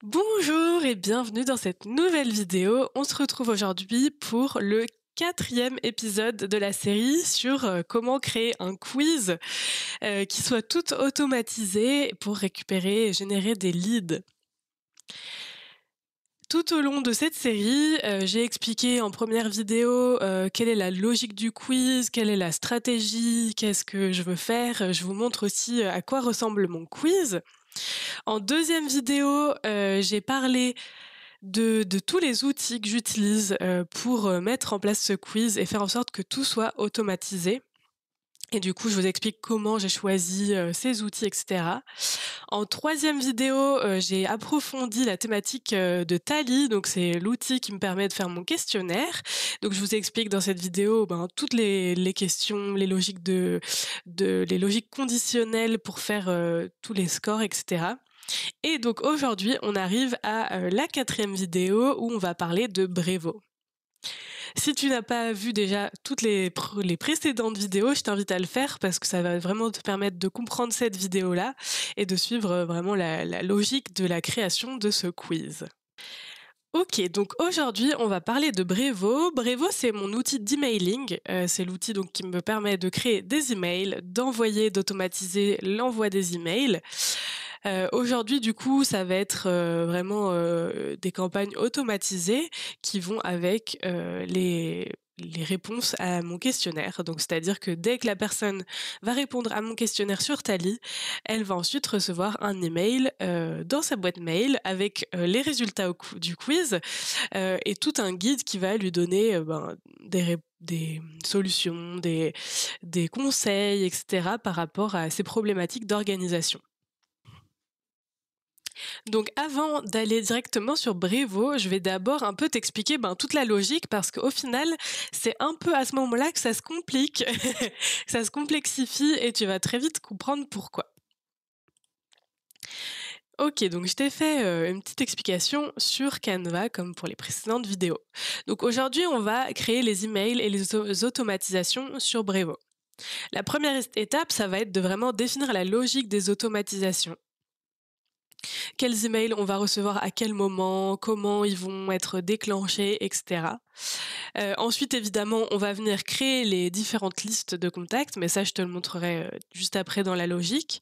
Bonjour et bienvenue dans cette nouvelle vidéo. On se retrouve aujourd'hui pour le quatrième épisode de la série sur comment créer un quiz qui soit tout automatisé pour récupérer et générer des leads. Tout au long de cette série, j'ai expliqué en première vidéo quelle est la logique du quiz, quelle est la stratégie, qu'est-ce que je veux faire. Je vous montre aussi à quoi ressemble mon quiz. En deuxième vidéo, j'ai parlé de tous les outils que j'utilise pour mettre en place ce quiz et faire en sorte que tout soit automatisé. Et du coup, je vous explique comment j'ai choisi ces outils, etc. En troisième vidéo, j'ai approfondi la thématique de Tally, donc c'est l'outil qui me permet de faire mon questionnaire. Donc je vous explique dans cette vidéo toutes les questions, les logiques les logiques conditionnelles pour faire tous les scores, etc. Et donc aujourd'hui, on arrive à la quatrième vidéo où on va parler de Brevo. Si tu n'as pas vu déjà toutes les précédentes vidéos, je t'invite à le faire parce que ça va vraiment te permettre de comprendre cette vidéo-là et de suivre vraiment la logique de la création de ce quiz. Ok, donc aujourd'hui, on va parler de Brevo. Brevo, c'est mon outil d'emailing. C'est l'outil donc qui me permet de créer des emails, d'envoyer, d'automatiser l'envoi des emails. Aujourd'hui, du coup, ça va être vraiment des campagnes automatisées qui vont avec les réponses à mon questionnaire. Donc, c'est-à-dire que dès que la personne va répondre à mon questionnaire sur Tally, elle va ensuite recevoir un email dans sa boîte mail avec les résultats du quiz et tout un guide qui va lui donner des solutions, des conseils, etc. par rapport à ces problématiques d'organisation. Donc avant d'aller directement sur Brevo, je vais d'abord un peu t'expliquer toute la logique parce qu'au final, c'est un peu à ce moment-là que ça se complique, ça se complexifie et tu vas très vite comprendre pourquoi. Ok, donc je t'ai fait une petite explication sur Canva comme pour les précédentes vidéos. Donc aujourd'hui, on va créer les emails et les automatisations sur Brevo. La première étape, ça va être de vraiment définir la logique des automatisations. Quels emails on va recevoir à quel moment, comment ils vont être déclenchés, etc. Ensuite, évidemment, on va venir créer les différentes listes de contacts, mais ça, je te le montrerai juste après dans la logique.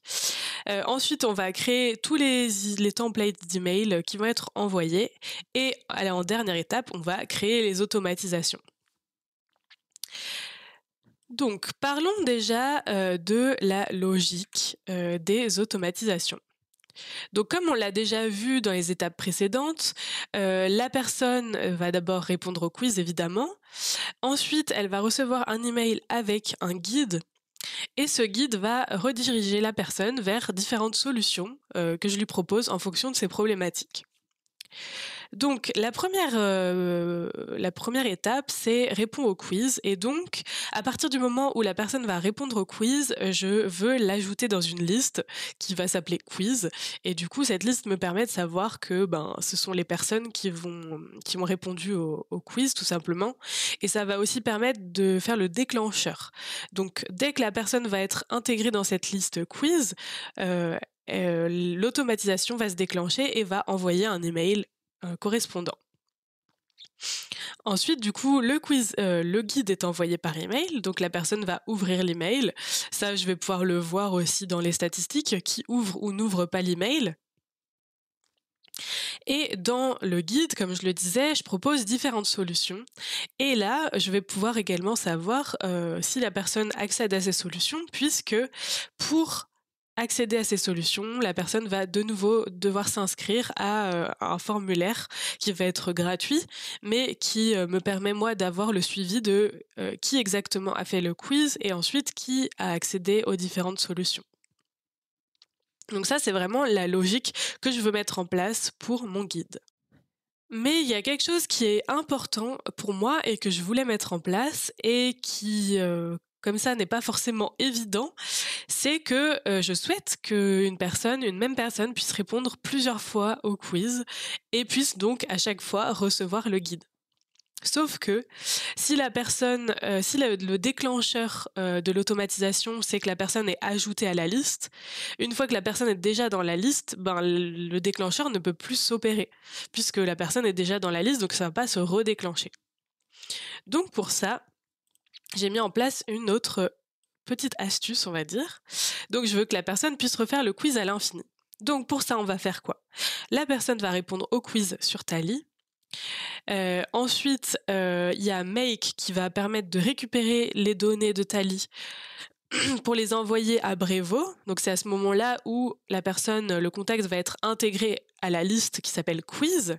Ensuite, on va créer tous les templates d'emails qui vont être envoyés. Et en dernière étape, on va créer les automatisations. Donc, parlons déjà de la logique des automatisations. Donc comme on l'a déjà vu dans les étapes précédentes, la personne va d'abord répondre au quiz évidemment. Ensuite, elle va recevoir un email avec un guide et ce guide va rediriger la personne vers différentes solutions que je lui propose en fonction de ses problématiques. Donc la première étape, c'est répondre au quiz. Et donc, à partir du moment où la personne va répondre au quiz, je veux l'ajouter dans une liste qui va s'appeler quiz. Et du coup, cette liste me permet de savoir que ce sont les personnes qui ont répondu au quiz, tout simplement. Et ça va aussi permettre de faire le déclencheur. Donc, dès que la personne va être intégrée dans cette liste quiz, l'automatisation va se déclencher et va envoyer un email correspondant. Ensuite, du coup, le guide est envoyé par email, donc la personne va ouvrir l'email. Ça, je vais pouvoir le voir aussi dans les statistiques, qui ouvre ou n'ouvre pas l'email. Et dans le guide, comme je le disais, je propose différentes solutions. Et là, je vais pouvoir également savoir si la personne accède à ces solutions, puisque pour accéder à ces solutions, la personne va de nouveau devoir s'inscrire à un formulaire qui va être gratuit, mais qui me permet moi d'avoir le suivi de qui exactement a fait le quiz et ensuite qui a accédé aux différentes solutions. Donc ça, c'est vraiment la logique que je veux mettre en place pour mon guide. Mais il y a quelque chose qui est important pour moi et que je voulais mettre en place et qui, comme ça, n'est pas forcément évident, c'est que je souhaite qu'une même personne puisse répondre plusieurs fois au quiz et puisse donc à chaque fois recevoir le guide. Sauf que si la personne, si le déclencheur de l'automatisation, c'est que la personne est ajoutée à la liste, une fois que la personne est déjà dans la liste, ben, le déclencheur ne peut plus s'opérer, puisque la personne est déjà dans la liste, donc ça ne va pas se redéclencher. Donc pour ça, j'ai mis en place une autre petite astuce, on va dire. Donc je veux que la personne puisse refaire le quiz à l'infini. Donc pour ça, on va faire quoi? La personne va répondre au quiz sur Tally. Ensuite, il y a Make qui va permettre de récupérer les données de Tally pour les envoyer à Brevo. Donc c'est à ce moment-là où la personne, le contact va être intégré à la liste qui s'appelle Quiz.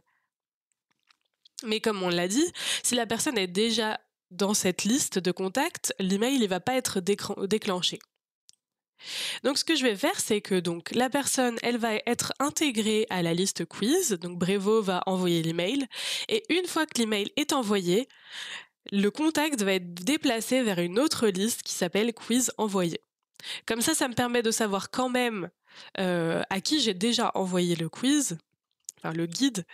Mais comme on l'a dit, si la personne est déjà dans cette liste de contacts, l'email ne va pas être déclenché. Donc ce que je vais faire, c'est que donc la personne, elle va être intégrée à la liste quiz, donc Brevo va envoyer l'email, et une fois que l'email est envoyé, le contact va être déplacé vers une autre liste qui s'appelle quiz envoyé. Comme ça me permet de savoir quand même à qui j'ai déjà envoyé le quiz, enfin le guide,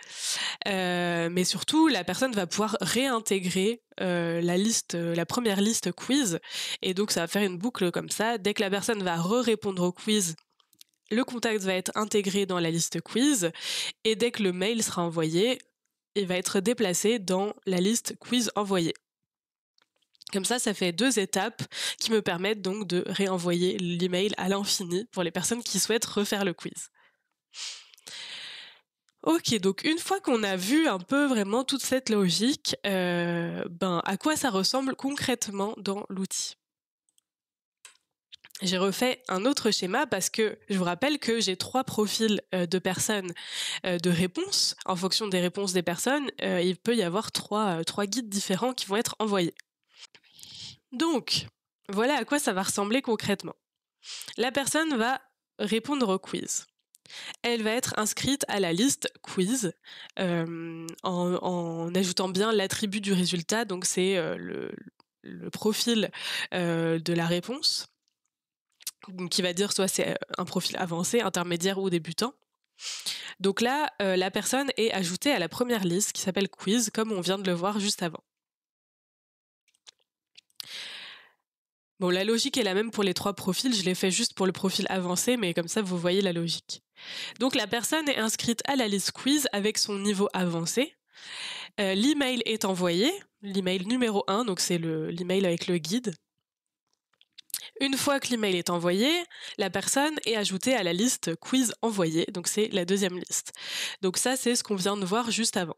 mais surtout la personne va pouvoir réintégrer la première liste quiz, et donc ça va faire une boucle comme ça. Dès que la personne va répondre au quiz, le contact va être intégré dans la liste quiz, et dès que le mail sera envoyé, il va être déplacé dans la liste quiz envoyée. Comme ça fait 2 étapes qui me permettent donc de réenvoyer l'email à l'infini pour les personnes qui souhaitent refaire le quiz. Ok, donc une fois qu'on a vu un peu vraiment toute cette logique, à quoi ça ressemble concrètement dans l'outil? J'ai refait un autre schéma parce que je vous rappelle que j'ai 3 profils de personnes de réponses. En fonction des réponses des personnes, il peut y avoir 3 guides différents qui vont être envoyés. Donc, voilà à quoi ça va ressembler concrètement. La personne va répondre au quiz. Elle va être inscrite à la liste quiz en ajoutant bien l'attribut du résultat, donc c'est le profil de la réponse, qui va dire soit c'est un profil avancé, intermédiaire ou débutant. Donc là, la personne est ajoutée à la première liste qui s'appelle quiz, comme on vient de le voir juste avant. Bon, la logique est la même pour les 3 profils, je l'ai fait juste pour le profil avancé, mais comme ça vous voyez la logique. Donc la personne est inscrite à la liste quiz avec son niveau avancé. L'email est envoyé, l'email numéro 1, donc c'est l'email avec le guide. Une fois que l'email est envoyé, la personne est ajoutée à la liste quiz envoyé, donc c'est la deuxième liste. Donc ça, c'est ce qu'on vient de voir juste avant.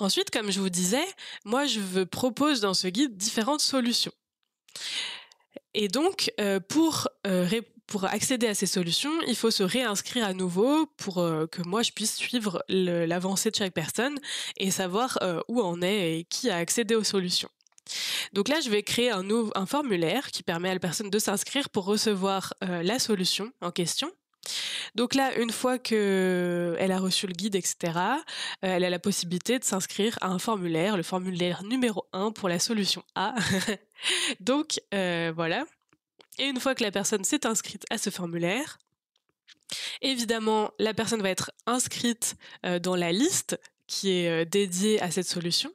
Ensuite, comme je vous disais, moi je propose dans ce guide différentes solutions. Et donc, pour accéder à ces solutions, il faut se réinscrire à nouveau pour que moi je puisse suivre l'avancée de chaque personne et savoir où en est et qui a accédé aux solutions. Donc là, je vais créer un formulaire qui permet à la personne de s'inscrire pour recevoir la solution en question. Donc là, une fois qu'elle a reçu le guide, etc., elle a la possibilité de s'inscrire à un formulaire, le formulaire numéro 1 pour la solution A. Donc voilà. Et une fois que la personne s'est inscrite à ce formulaire, évidemment, la personne va être inscrite dans la liste qui est dédiée à cette solution.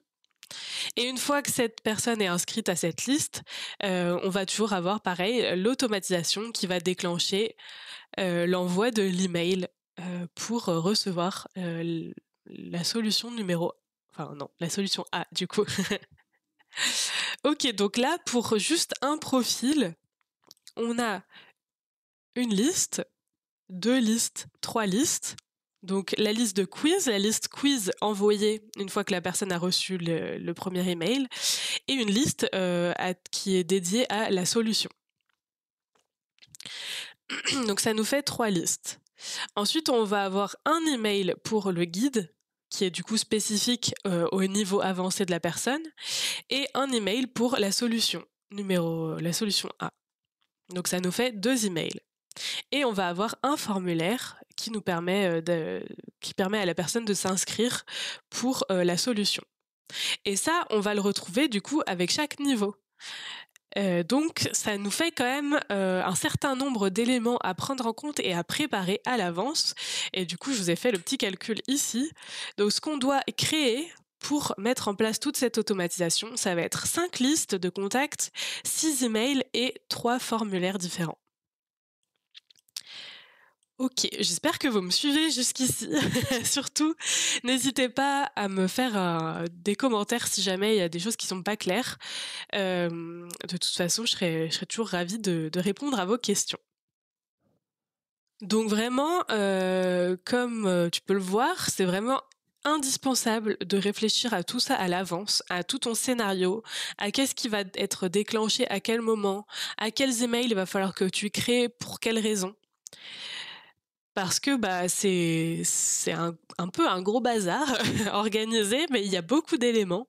Et une fois que cette personne est inscrite à cette liste, on va toujours avoir, pareil, l'automatisation qui va déclencher l'envoi de l'email pour recevoir la solution la solution A, du coup. Ok, donc là, pour juste un profil, on a une liste, 2 listes, 3 listes. Donc la liste de quiz, la liste quiz envoyée une fois que la personne a reçu le premier email, et une liste qui est dédiée à la solution. Donc ça nous fait 3 listes. Ensuite, on va avoir un email pour le guide, qui est du coup spécifique au niveau avancé de la personne, et un email pour la solution A. Donc ça nous fait 2 emails. Et on va avoir un formulaire qui permet à la personne de s'inscrire pour la solution. Et ça, on va le retrouver du coup avec chaque niveau. Donc ça nous fait quand même, un certain nombre d'éléments à prendre en compte et à préparer à l'avance et du coup, je vous ai fait le petit calcul ici. Donc ce qu'on doit créer pour mettre en place toute cette automatisation, ça va être 5 listes de contacts, 6 emails et 3 formulaires différents. OK, j'espère que vous me suivez jusqu'ici. Surtout, n'hésitez pas à me faire, des commentaires si jamais il y a des choses qui sont pas claires. De toute façon, je serais toujours ravie de répondre à vos questions. Donc vraiment, comme, tu peux le voir, c'est vraiment indispensable de réfléchir à tout ça à l'avance, à tout ton scénario, à qu'est-ce qui va être déclenché à quel moment, à quels emails il va falloir que tu crées, pour quelles raisons. Parce que, bah, c'est un peu un gros bazar organisé, mais il y a beaucoup d'éléments.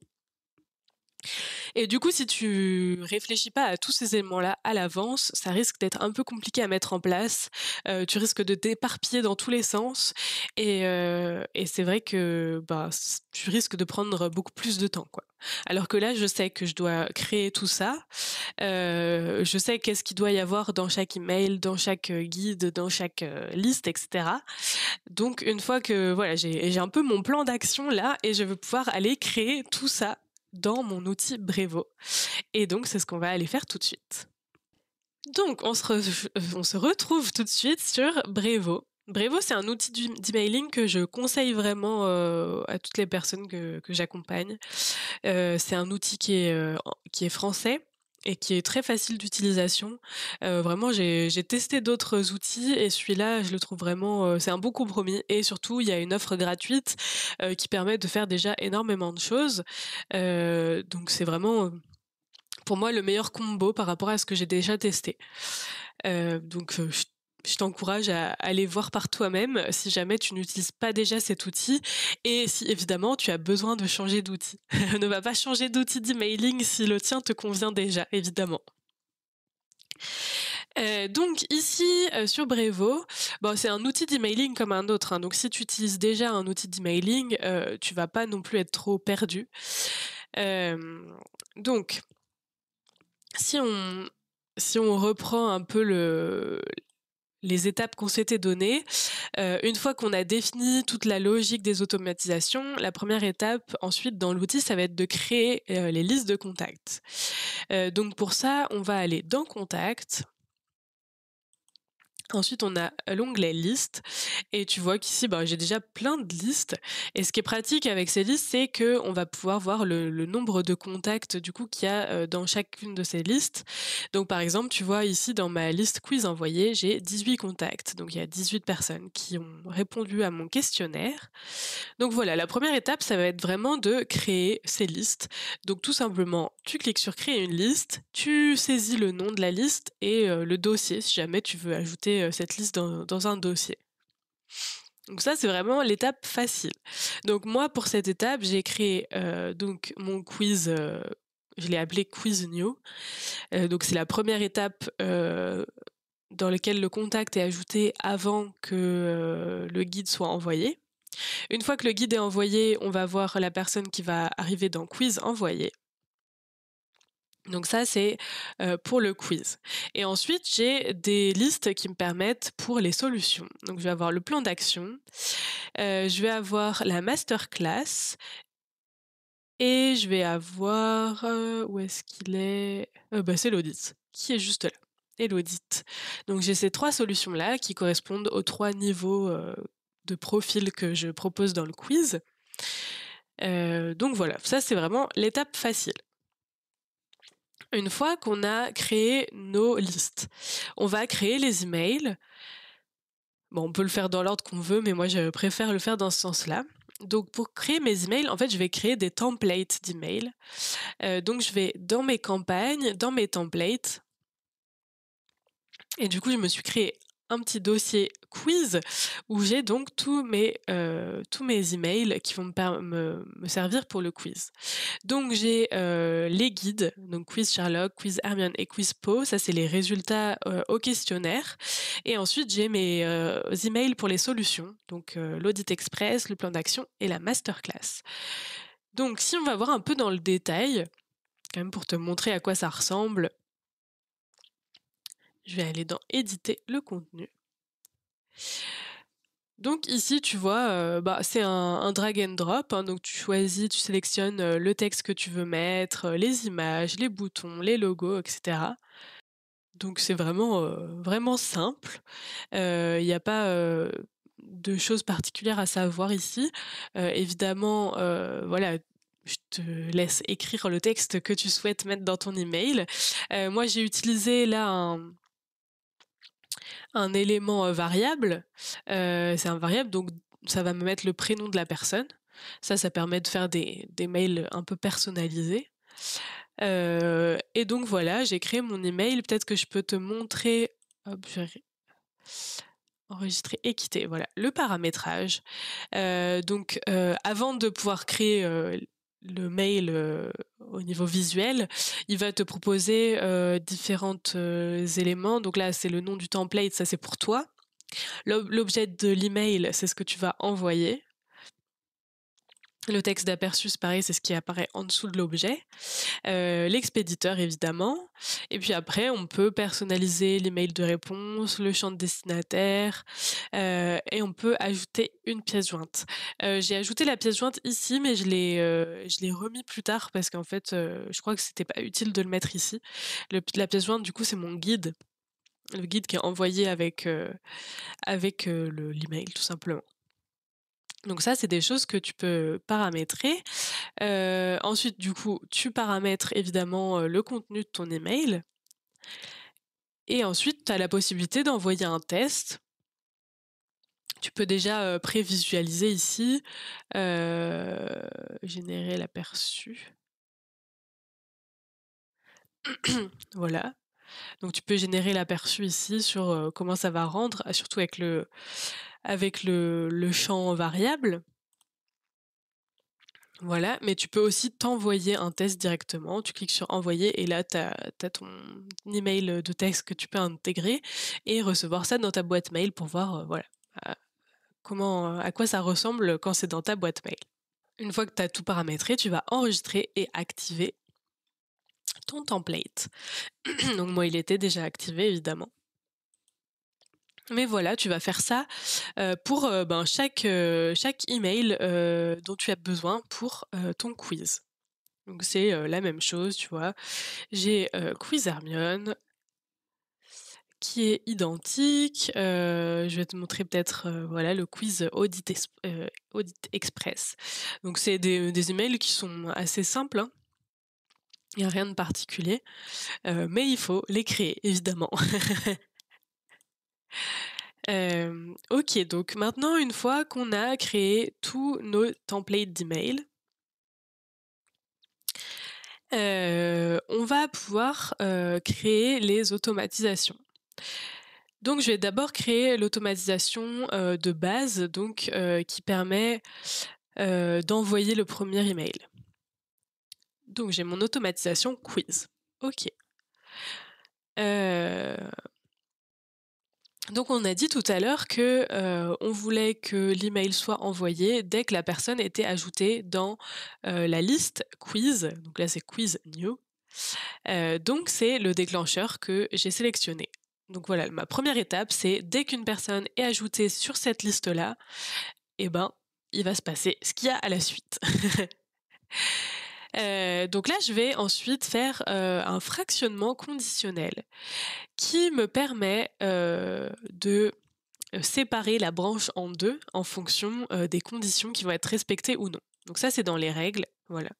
Et du coup, si tu réfléchis pas à tous ces éléments-là à l'avance, ça risque d'être un peu compliqué à mettre en place. Tu risques de t'éparpiller dans tous les sens et c'est vrai que, bah, tu risques de prendre beaucoup plus de temps, quoi. Alors que là, je sais que je dois créer tout ça, je sais qu'est-ce qu'il doit y avoir dans chaque email, dans chaque, guide, dans chaque, liste et cetera. Donc une fois que voilà, j'ai un peu mon plan d'action là et je vais pouvoir aller créer tout ça dans mon outil Brevo. Et donc c'est ce qu'on va aller faire tout de suite. Donc on se retrouve tout de suite sur Brevo. Brevo, c'est un outil d'emailing que je conseille vraiment, à toutes les personnes que j'accompagne. C'est un outil qui est français et qui est très facile d'utilisation. Vraiment j'ai testé d'autres outils et celui-là, je le trouve vraiment, c'est un bon compromis et surtout, il y a une offre gratuite, qui permet de faire déjà énormément de choses. Donc c'est vraiment, pour moi, le meilleur combo par rapport à ce que j'ai déjà testé. Donc je t'encourage à aller voir par toi-même si jamais tu n'utilises pas déjà cet outil et si évidemment tu as besoin de changer d'outil. Ne va pas changer d'outil d'emailing si le tien te convient déjà, évidemment. Donc ici, sur Brevo, bon, c'est un outil d'emailing comme un autre, hein, donc si tu utilises déjà un outil d'emailing, tu vas pas non plus être trop perdu. Donc si on reprend un peu les étapes qu'on s'était données, une fois qu'on a défini toute la logique des automatisations, la première étape ensuite dans l'outil, ça va être de créer, les listes de contacts. Donc pour ça, on va aller dans Contacts. Ensuite, on a l'onglet Liste et tu vois qu'ici, bah, j'ai déjà plein de listes et ce qui est pratique avec ces listes, c'est qu'on va pouvoir voir le nombre de contacts du coup qu'il y a, dans chacune de ces listes. Donc par exemple, tu vois ici dans ma liste quiz envoyée, j'ai 18 contacts, donc il y a 18 personnes qui ont répondu à mon questionnaire. Donc voilà, la première étape, ça va être vraiment de créer ces listes. Donc tout simplement, tu cliques sur créer une liste, tu saisis le nom de la liste et le dossier si jamais tu veux ajouter cette liste dans un dossier. Donc ça, c'est vraiment l'étape facile. Donc moi, pour cette étape, j'ai créé donc mon quiz, je l'ai appelé Quiz New. Donc c'est la première étape dans laquelle le contact est ajouté avant que le guide soit envoyé. Une fois que le guide est envoyé, on va voir la personne qui va arriver dans Quiz envoyé. Donc ça, c'est pour le quiz. Et ensuite, j'ai des listes qui me permettent pour les solutions. Donc je vais avoir le plan d'action, je vais avoir la masterclass et je vais avoir, où est-ce qu'il est? Bah, c'est l'audit, qui est juste là et l'audit. Donc j'ai ces 3 solutions-là qui correspondent aux 3 niveaux, de profil que je propose dans le quiz. Donc voilà, ça c'est vraiment l'étape facile. Une fois qu'on a créé nos listes, on va créer les emails. Bon, on peut le faire dans l'ordre qu'on veut, mais moi je préfère le faire dans ce sens-là. Donc pour créer mes emails, en fait, je vais créer des templates d'emails. Donc je vais dans mes campagnes, dans mes templates, et du coup je me suis créé un petit dossier quiz où j'ai donc tous mes emails qui vont me servir pour le quiz. Donc j'ai les guides, donc quiz Sherlock, quiz Hermione et quiz Poe, ça c'est les résultats au questionnaire. Et ensuite j'ai mes emails pour les solutions, donc l'audit express, le plan d'action et la masterclass. Donc si on va voir un peu dans le détail, quand même pour te montrer à quoi ça ressemble, Je vais aller dans éditer le contenu. Donc ici, tu vois, c'est un drag and drop, hein, donc tu choisis, tu sélectionnes le texte que tu veux mettre, les images, les boutons, les logos, etc. Donc c'est vraiment simple. Il n'y a pas de choses particulières à savoir ici. Évidemment, voilà, je te laisse écrire le texte que tu souhaites mettre dans ton email. Moi, j'ai utilisé là un élément variable. C'est un variable, donc ça va me mettre le prénom de la personne. Ça permet de faire des mails un peu personnalisés. Et donc voilà, j'ai créé mon email. Peut-être que je peux te montrer. Hop, je vais enregistrer et quitter. Voilà, le paramétrage. Donc, avant de pouvoir créer le mail au niveau visuel, il va te proposer différents éléments. Donc là, c'est le nom du template, ça c'est pour toi. L'objet de l'email, c'est ce que tu vas envoyer. Le texte d'aperçu, c'est pareil, c'est ce qui apparaît en dessous de l'objet. L'expéditeur, évidemment. Et puis après, on peut personnaliser l'email de réponse, le champ de destinataire, et on peut ajouter une pièce jointe. J'ai ajouté la pièce jointe ici, mais je l'ai remis plus tard parce qu'en fait, je crois que c'était pas utile de le mettre ici. La pièce jointe, du coup, c'est mon guide. Le guide qui est envoyé avec l'email, tout simplement. Donc ça, c'est des choses que tu peux paramétrer. Ensuite, du coup, tu paramètres évidemment le contenu de ton email. Et ensuite, tu as la possibilité d'envoyer un test. Tu peux déjà prévisualiser ici, générer l'aperçu. Voilà. Donc tu peux générer l'aperçu ici sur comment ça va rendre, surtout avec le champ variable. Voilà, mais tu peux aussi t'envoyer un test directement. Tu cliques sur envoyer et là, tu as ton email de texte que tu peux intégrer et recevoir ça dans ta boîte mail pour voir voilà, à quoi ça ressemble quand c'est dans ta boîte mail. Une fois que tu as tout paramétré, tu vas enregistrer et activer ton template. Donc moi, il était déjà activé évidemment. Mais voilà, tu vas faire ça pour chaque email dont tu as besoin pour ton quiz. Donc c'est la même chose, tu vois. J'ai Quiz Hermione qui est identique. Je vais te montrer peut-être voilà, le quiz Audit Express. Donc c'est des emails qui sont assez simples, hein. Il n'y a rien de particulier, mais il faut les créer, évidemment. Ok, donc maintenant, une fois qu'on a créé tous nos templates d'email, on va pouvoir créer les automatisations. Donc je vais d'abord créer l'automatisation de base, donc qui permet d'envoyer le premier email. Donc j'ai mon automatisation quiz. Ok. Donc on a dit tout à l'heure que on voulait que l'email soit envoyé dès que la personne était ajoutée dans la liste quiz. Donc là c'est quiz new. Donc c'est le déclencheur que j'ai sélectionné. Donc voilà, ma première étape, c'est dès qu'une personne est ajoutée sur cette liste-là, il va se passer ce qu'il y a à la suite. Donc là, je vais ensuite faire un fractionnement conditionnel qui me permet de séparer la branche en deux en fonction des conditions qui vont être respectées ou non. Donc ça, c'est dans les règles. Voilà.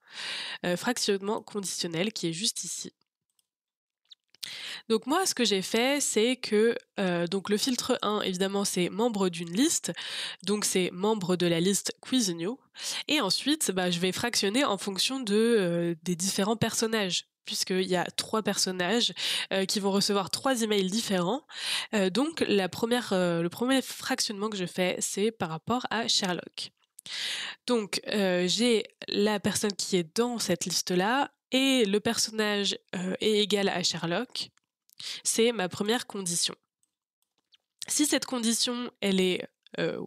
Fractionnement conditionnel qui est juste ici. Donc moi, ce que j'ai fait, c'est que donc le filtre 1, évidemment, c'est membre d'une liste. Donc c'est membre de la liste Quiz New. Et ensuite, je vais fractionner en fonction des différents personnages, puisqu'il y a 3 personnages qui vont recevoir 3 emails différents. Donc le premier fractionnement que je fais, c'est par rapport à Sherlock. Donc j'ai la personne qui est dans cette liste-là et le personnage est égal à Sherlock. C'est ma première condition. Si cette condition, elle est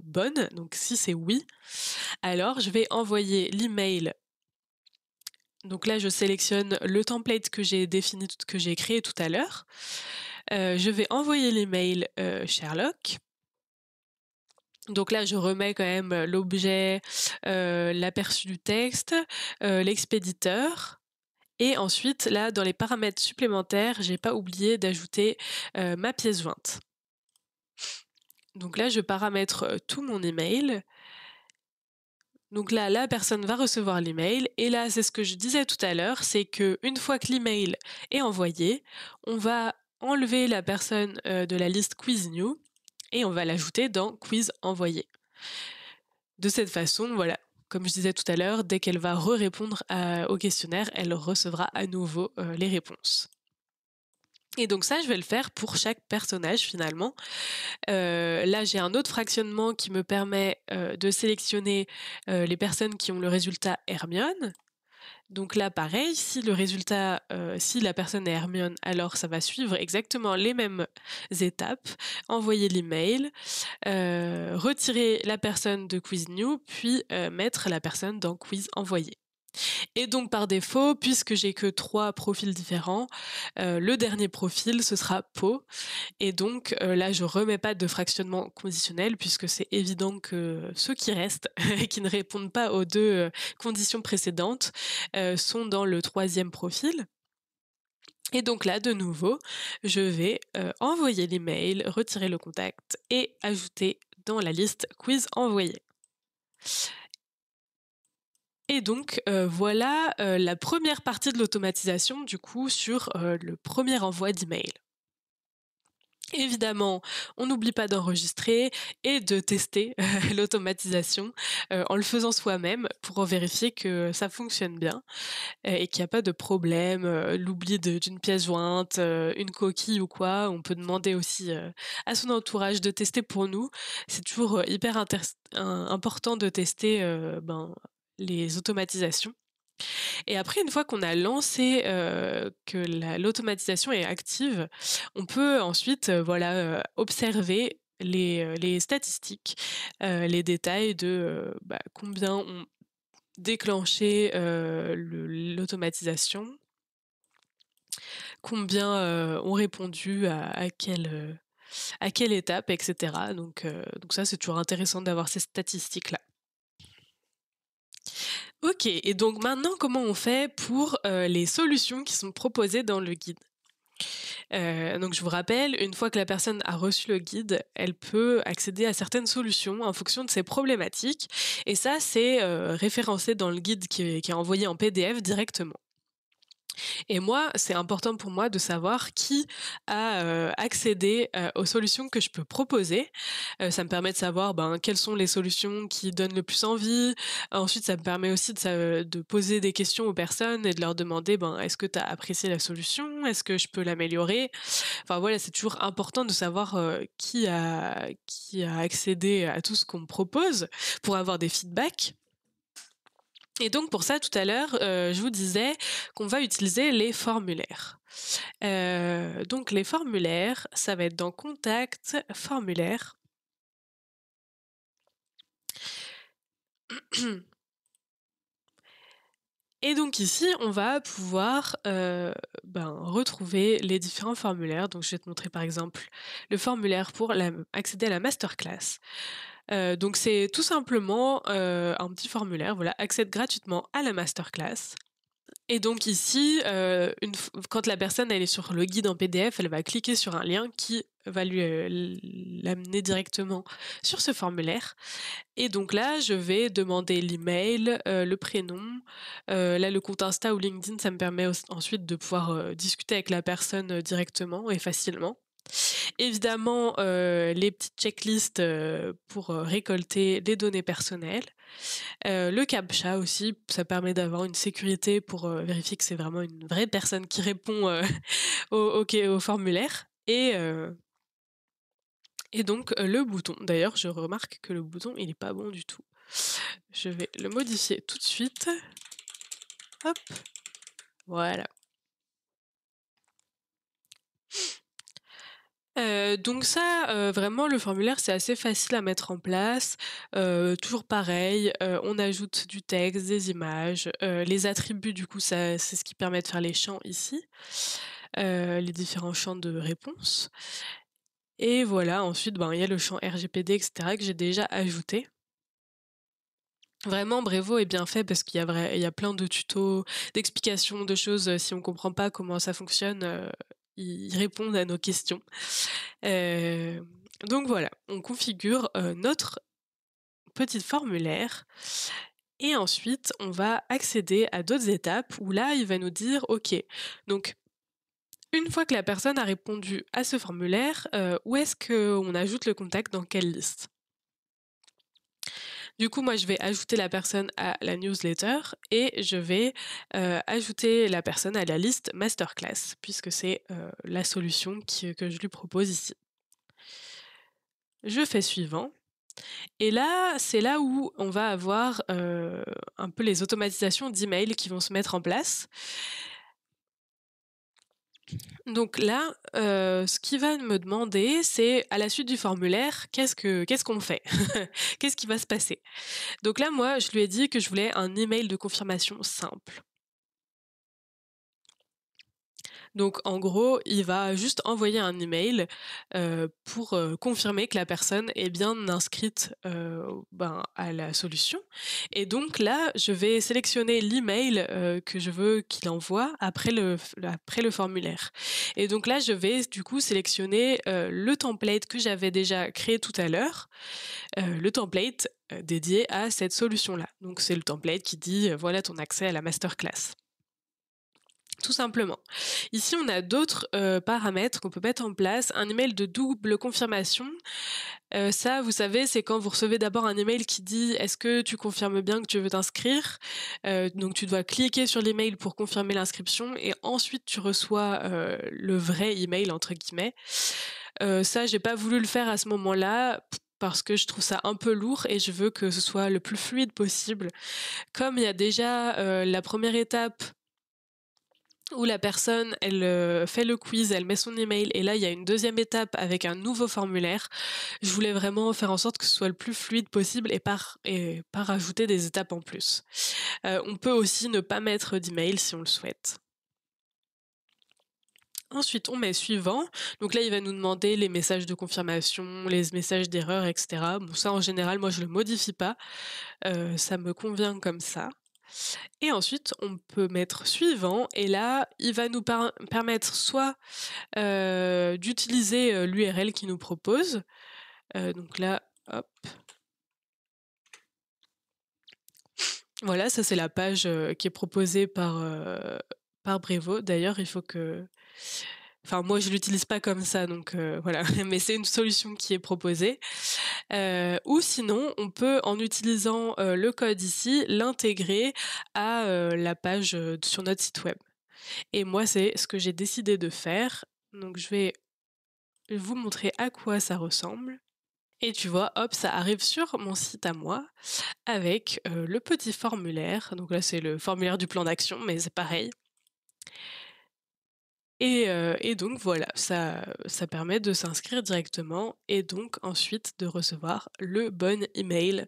bonne, donc si c'est oui, alors je vais envoyer l'email. Donc là, je sélectionne le template que j'ai défini, que j'ai créé tout à l'heure. Je vais envoyer l'email Sherlock. Donc là, je remets quand même l'objet, l'aperçu du texte, l'expéditeur. Et ensuite, là, dans les paramètres supplémentaires, j'ai pas oublié d'ajouter ma pièce jointe. Donc là, je paramètre tout mon email. Donc là, la personne va recevoir l'email. Et là, c'est ce que je disais tout à l'heure, c'est qu'une fois que l'email est envoyé, on va enlever la personne de la liste Quiz New et on va l'ajouter dans Quiz envoyé. De cette façon, voilà, comme je disais tout à l'heure, dès qu'elle va répondre au questionnaire, elle recevra à nouveau les réponses. Et donc ça, je vais le faire pour chaque personnage finalement. Là, j'ai un autre fractionnement qui me permet de sélectionner les personnes qui ont le résultat Hermione. Donc là, pareil, si le résultat, si la personne est Hermione, alors ça va suivre exactement les mêmes étapes. Envoyer l'email, retirer la personne de Quiz New, puis mettre la personne dans Quiz envoyé. Et donc par défaut, puisque j'ai que 3 profils différents, le dernier profil, ce sera Po. Et donc là, je remets pas de fractionnement conditionnel puisque c'est évident que ceux qui restent et qui ne répondent pas aux 2 conditions précédentes sont dans le 3e profil. Et donc là, de nouveau, je vais envoyer l'email, retirer le contact et ajouter dans la liste quiz envoyé. Et donc voilà la première partie de l'automatisation du coup sur le premier envoi d'email. Évidemment, on n'oublie pas d'enregistrer et de tester l'automatisation en le faisant soi-même pour vérifier que ça fonctionne bien et qu'il n'y a pas de problème, l'oubli d'une pièce jointe, une coquille ou quoi. On peut demander aussi à son entourage de tester pour nous. C'est toujours hyper important de tester les automatisations. Et après, une fois qu'on a lancé, que l'automatisation est active, on peut ensuite, observer les statistiques, les détails de, combien ont déclenché, l'automatisation, combien, ont répondu à quelle étape et cetera. Donc ça, c'est toujours intéressant d'avoir ces statistiques-là. OK, et donc maintenant, comment on fait pour les solutions qui sont proposées dans le guide? Donc je vous rappelle, une fois que la personne a reçu le guide, elle peut accéder à certaines solutions en fonction de ses problématiques et ça, c'est référencé dans le guide qui est envoyé en PDF directement. Et moi, c'est important pour moi de savoir qui a accédé aux solutions que je peux proposer. Ça me permet de savoir quelles sont les solutions qui donnent le plus envie. Ensuite, ça me permet aussi de poser des questions aux personnes et de leur demander est-ce que tu as apprécié la solution? Est-ce que je peux l'améliorer? Enfin voilà, c'est toujours important de savoir qui a accédé à tout ce qu'on me propose pour avoir des feedbacks. Et donc pour ça, tout à l'heure, je vous disais qu'on va utiliser les formulaires. Donc les formulaires, ça va être dans Contact, Formulaire. Et donc ici, on va pouvoir retrouver les différents formulaires. Donc je vais te montrer par exemple le formulaire pour accéder à la masterclass. Donc c'est tout simplement un petit formulaire, voilà, accède gratuitement à la masterclass. Et donc ici, quand la personne elle est sur le guide en PDF, elle va cliquer sur un lien qui va l'amener directement sur ce formulaire. Et donc là, je vais demander l'email, le prénom. Là, le compte Insta ou LinkedIn, ça me permet ensuite de pouvoir discuter avec la personne directement et facilement. Évidemment, les petites checklists pour récolter les données personnelles. Le CAPTCHA aussi, ça permet d'avoir une sécurité pour vérifier que c'est vraiment une vraie personne qui répond au formulaire. Et donc le bouton. D'ailleurs, je remarque que le bouton, il n'est pas bon du tout. Je vais le modifier tout de suite. Hop, voilà. Donc ça, vraiment le formulaire, c'est assez facile à mettre en place. Toujours pareil, on ajoute du texte, des images, les attributs du coup ça c'est ce qui permet de faire les champs ici. les différents champs de réponse. Et voilà, ensuite, il y a le champ RGPD, etc., que j'ai déjà ajouté. Vraiment, Brevo est bien fait parce qu'il y a plein de tutos, d'explications, de choses. Si on comprend pas comment ça fonctionne, ils répondent à nos questions. Donc voilà, on configure notre petit formulaire et ensuite on va accéder à d'autres étapes où là il va nous dire ok, donc une fois que la personne a répondu à ce formulaire, où est-ce qu'on ajoute le contact, dans quelle liste? Du coup, moi, je vais ajouter la personne à la newsletter et je vais ajouter la personne à la liste masterclass, puisque c'est la solution que je lui propose ici. Je fais suivant. Et là, c'est là où on va avoir un peu les automatisations d'emails qui vont se mettre en place. Donc là, ce qu'il va me demander, c'est à la suite du formulaire, qu'est-ce qu'on fait? Qu'est-ce qui va se passer? Donc là, moi, je lui ai dit que je voulais un email de confirmation simple. Donc en gros, il va juste envoyer un email pour confirmer que la personne est bien inscrite à la solution. Et donc là, je vais sélectionner l'email que je veux qu'il envoie après le formulaire. Et donc là, je vais du coup sélectionner le template que j'avais déjà créé tout à l'heure, le template dédié à cette solution-là. Donc c'est le template qui dit voilà ton accès à la masterclass. Tout simplement. Ici, on a d'autres paramètres qu'on peut mettre en place. Un email de double confirmation. Ça, vous savez, c'est quand vous recevez d'abord un email qui dit « Est-ce que tu confirmes bien que tu veux t'inscrire ?» Donc, tu dois cliquer sur l'email pour confirmer l'inscription et ensuite, tu reçois le vrai email, entre guillemets. Ça, j'ai pas voulu le faire à ce moment-là parce que je trouve ça un peu lourd et je veux que ce soit le plus fluide possible. Comme il y a déjà la première étape où la personne, elle fait le quiz, elle met son email et là, il y a une deuxième étape avec un nouveau formulaire. Je voulais vraiment faire en sorte que ce soit le plus fluide possible et pas rajouter des étapes en plus. On peut aussi ne pas mettre d'email si on le souhaite. Ensuite, on met suivant. Donc là, il va nous demander les messages de confirmation, les messages d'erreur, etc. Bon, ça, en général, moi, je le modifie pas. Ça me convient comme ça. Et ensuite, on peut mettre suivant, et là, il va nous permettre soit d'utiliser l'URL qu'il nous propose. Donc là, hop. Voilà, ça c'est la page qui est proposée par Brevo. D'ailleurs, il faut que... Enfin, moi, je l'utilise pas comme ça, donc voilà. Mais c'est une solution qui est proposée. Ou sinon, on peut, en utilisant le code ici, l'intégrer à la page sur notre site web. Et moi, c'est ce que j'ai décidé de faire. Donc, je vais vous montrer à quoi ça ressemble. Et tu vois, hop, ça arrive sur mon site à moi avec le petit formulaire. Donc là, c'est le formulaire du plan d'action, mais c'est pareil. Et donc voilà, ça permet de s'inscrire directement et donc ensuite de recevoir le bon email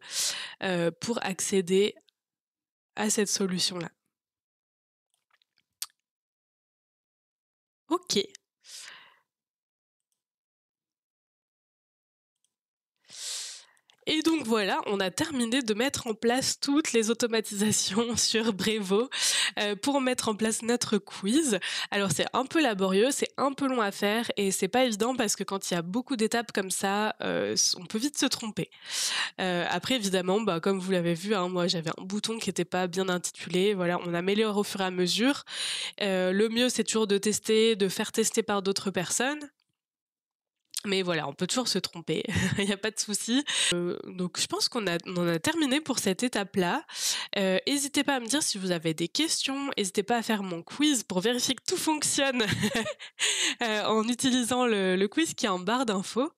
pour accéder à cette solution-là. Ok. Et donc voilà, on a terminé de mettre en place toutes les automatisations sur Brevo pour mettre en place notre quiz. Alors c'est un peu laborieux, c'est un peu long à faire et c'est pas évident parce que quand il y a beaucoup d'étapes comme ça, on peut vite se tromper. Après évidemment, comme vous l'avez vu, moi j'avais un bouton qui n'était pas bien intitulé. Voilà, on améliore au fur et à mesure. Le mieux c'est toujours de tester, de faire tester par d'autres personnes. Mais voilà, on peut toujours se tromper, il n'y a pas de souci. Donc je pense qu'on en a terminé pour cette étape-là. N'hésitez pas à me dire si vous avez des questions, n'hésitez pas à faire mon quiz pour vérifier que tout fonctionne en utilisant le quiz qui est en barre d'infos.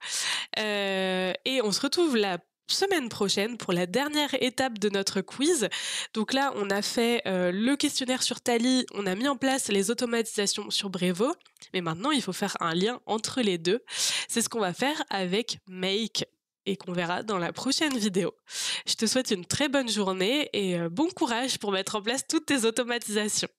Et on se retrouve la semaine prochaine pour la dernière étape de notre quiz. Donc là, on a fait le questionnaire sur Tally, on a mis en place les automatisations sur Brevo, mais maintenant il faut faire un lien entre les deux. C'est ce qu'on va faire avec Make et qu'on verra dans la prochaine vidéo. Je te souhaite une très bonne journée et bon courage pour mettre en place toutes tes automatisations.